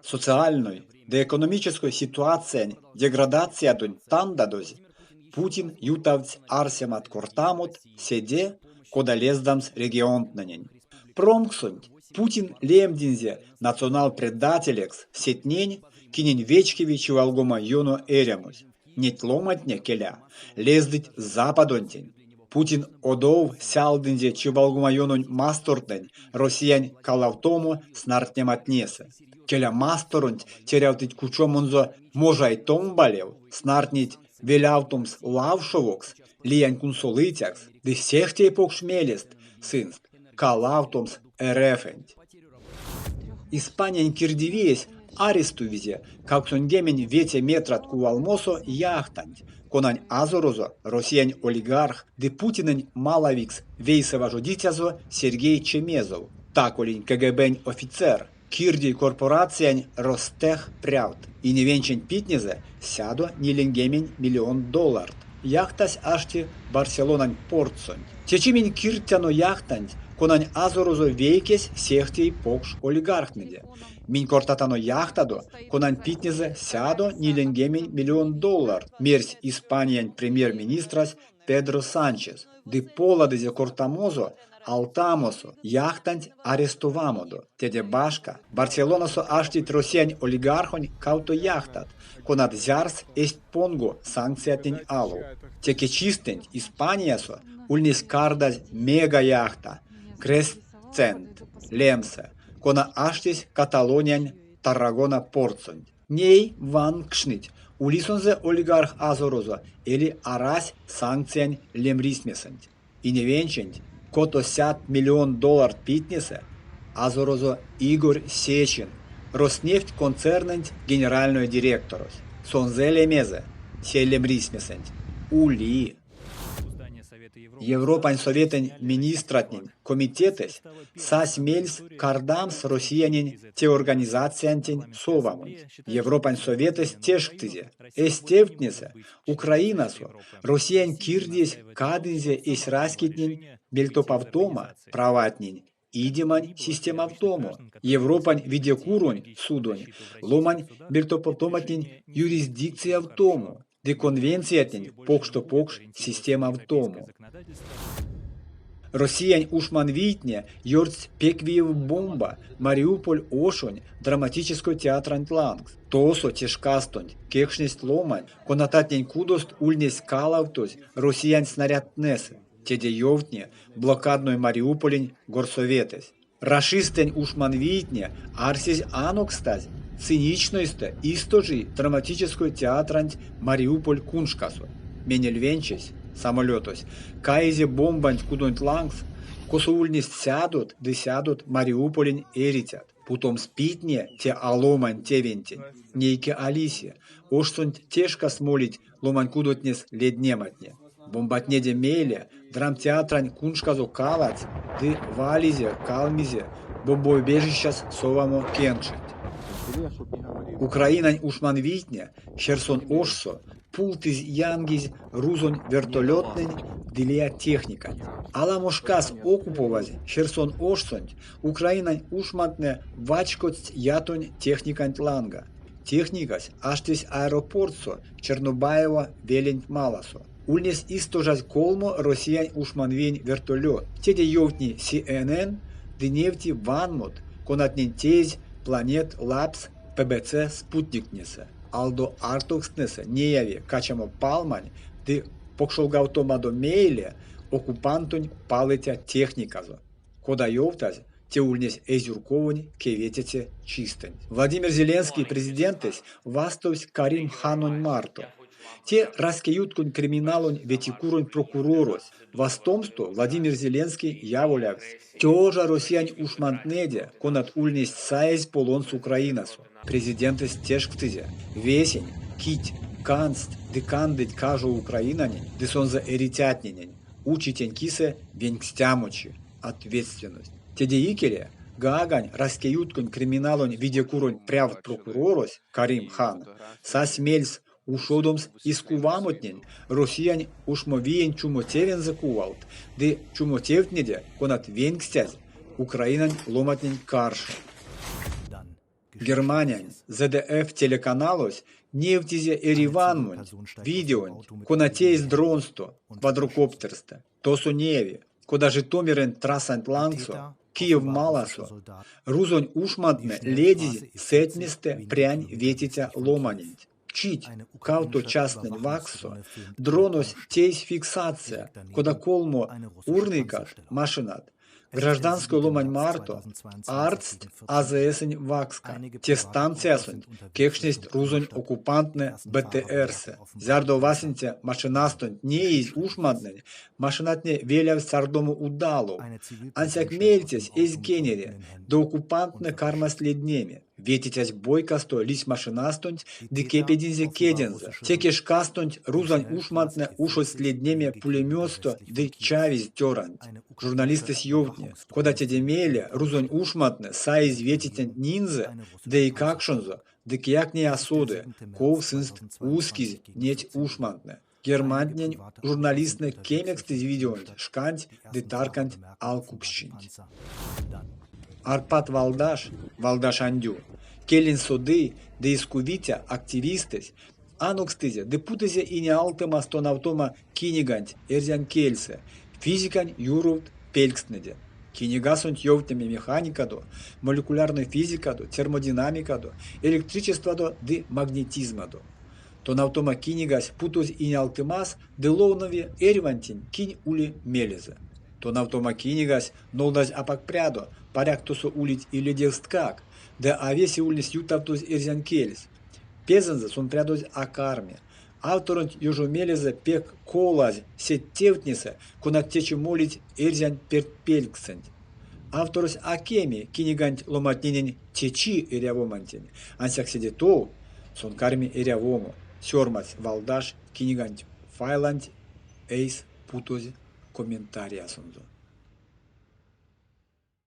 Социальной да экономической ситуации деградация дунь тандадоз Путин ютавц арсемат кортамут седе кода лездамс регионтнанень. Промксунь Путин лемдинзе национал-предателекс сетнень кинень вечкеви чувалгома юно эрямусь. Неть ломатня келя, лездыть западонтень. Путин одов сялдинзе чувалгома юнонь мастортнень, россиян калавтому снартнем отнесе. Келя масторунть терявтыть кучомунзо можай томбалев, снартнить велявтумс лавшовокс, лиянь кунсолытякс, да сехтей покшмелест, сынст, калавтумс эрефенть. Испания кирдивиес арестувизе, как сонгемень вете метрат кувалмосо яхтанть, конань азорозо, россиян олигарх, де Путинень малавикс вейсова жодитязо Сергей Чемезов, таколень КГБень офицер, кирдий корпорациянь Ростех прявт, и невенчень питнезе сядо ниленгемень $1 000 000. Яхтась ашти Барселонань портсонь. Течимень киртяно яхтанть, конань азорозо вейкес сехтей покш олигархнеде. Минь кортатано яхтадо, конань питнезе сядо ниленгемень $1 000 000. Мерсь Испаниянь премьер-министрас Педро Санчес. Де поладезе кортамозо Алтамосо, яхтанть арестувамодо. Теде башка, Барселонасо аштит россиян олигархонь кауто яхтат, конат зярс есть понго санкциятень алу. Теке чистенть Испаниясо ульнис кардаз мега яхта, кресцент, лемсе, кона аштис Каталониянь Таррагона порцонь. Ней ванкшнить, улисонзе олигарх азорозо, или арась санкциянь лемрисмесанть. И не венченть, кото $1 000 000 питнесе, азорозо Игорь Сечин, Роснефть концернент генеральный директорос, сонзеле мезе, селем рисмесент, ули. Европань советень министратнень комитетес, сась мельс кардамс россиянень те организациянтень совамунь. Европань советес тешктизе, эстевтнесе, Украинасо, россиян кирдис кадинзе ис раскитнень бельтопавтома, праватнень, идимань системавтому, Европань видекурунь судонь, ломань бельтопавтоматнень юрисдикция в тому, де конвенциятнень покш система в тому. Россиянь ушман витне, йорц пеквиев бомба, Мариуполь ошонь, драматической театрань тлангс. Тосо тешкастонь, кекшнесть ломань, конататнень кудост ульнесть калавтось, россиянь снаряд несе. Теде йовтне, блокадной Мариуполень горсоветес. Рашистень ушман витне, арсись анокстазь, циничностью истожи драматическую театрант Мариуполь куншкасу. Менельвенчес, самолетос, кайзе бомбант кудонт лангс, косоульнест сядут, да сядут Мариуполень эритят. Путом спитне те аломань тевентень, нейке алисе, ошсонт тешка смолить ломань кудотнес леднематне. Бомбатнеде мейле, драмтеатрань куншказу калац, ды вализе, калмизе, бомбоубежищас совамо кенкшить. Украинань ушман витне, Херсон ошсо, пултиз янгиз, рузонь вертолетнень, дилия техника. Аламошкас окуповаз, Херсон ошсонь, Украинань ушмантне вачкоц ятонь техникань тланга. Техникас аштис аэропортсо, Чернобаева велень маласо. Ульнес истожаз колмо россиян ушманвень вертолет. Теде йовтни CNN, дневти ванмот, конатнень тезь, планет лапс ПБЦ спутникнесе. Алдо артокснесе неяви качамо палмань, ды покшолгавтомадо мейле оккупантонь палетя техниказо. Кода йовтаз те ульнес эзюрковонь кеветете чистень. Владимир Зеленский президентес вастовсь Карим Ханонь Марто. Те раскеютконь криминалонь ветикуронь прокуророс. Вастомсто Владимир Зеленский яволявс. Тёжа россиян ушмантнеде, конат ульнес саез полон с Украинасу. Президентес тешктызе. Весень, кить, канст, декандыть кажу украинанень, десонза эритятненень. Учитень кисе венькстямочи. Ответственность. Теде икеле, гаагань раскеютконь криминалонь видекуронь пряв прокуророс, Карим Хан. Сасмельс ушодомс искувамотнень, россиян ушмовиен чумотевен закувалт, де чумотевтнеде конат венкстяз, Украинань ломатнень карше. Германия, ЗДФ телеканалос, Невтизе Ериванмунь, видеонь, конатеис дронсто, квадрокоптерсте, тосу неви, кода Житомирен трасант ланцо, Киев маласо, рузонь ушмадне ледиз сетмисте прянь ветитя ломанить. Чить, кауто частнень ваксо, дронос тейс фиксация, кода колмо урникат машинат. Гражданскую ломань марто, арцт АЗСень вакска, те станциясунь, кекшнесть рузонь оккупантне БТРсе, зярдо васенте машинастонь не из ушмаднень, машинатне веляв сардому удалу, ансяк мельтесь из генере, до оккупантне карма следнеми, ветитясь бойкасто лись машинастонь, декепединзе кедензе, текеш кастонь рузань ушмадне ушо следнеми пулемёсто, де чавиз тёрант. Журналисты съевтне, кода тедемеле, рузонь ушматне, сайз ветитен нинзе, да и какшонзо, да кяк не осуды, ковсинст узкиз неть ушматне. Германнень журналистне кемекстиз видеонт, шкант, да таркант алкукщинт. Арпат Валдаш, Валдаш Андю, келин суды, да искувитя активистес, анукстизе, да путезе и не алтема стонавтома кинигант, эрзян кельсе, физикань юрут пелькснеде. Кинигасунт йовтями механикадо, молекулярной физикадо, термодинамикадо, электричествадо, ды магнетизмадо. То навтома кинигас путоз и не алтемас, ды ловнове эрвантин кинь ули мелезе. То навтома кинигас нолдаз апакпрядо, паряк тосо улить или дексткак, да авеси ульнес ютавтоз эрзян кельс. Пезензе сон прядоз акарме. Авторонт южумелезе пек колаз сет тевтнисе, конат тече молить эрзян перпельксент. Авторос акеми кинигант ломатнинен течи эрявомантин. Ансяк седето сон карми эрявому. Сёрмац Валдаш кинигант файлант эйс путозе комментария сонзо.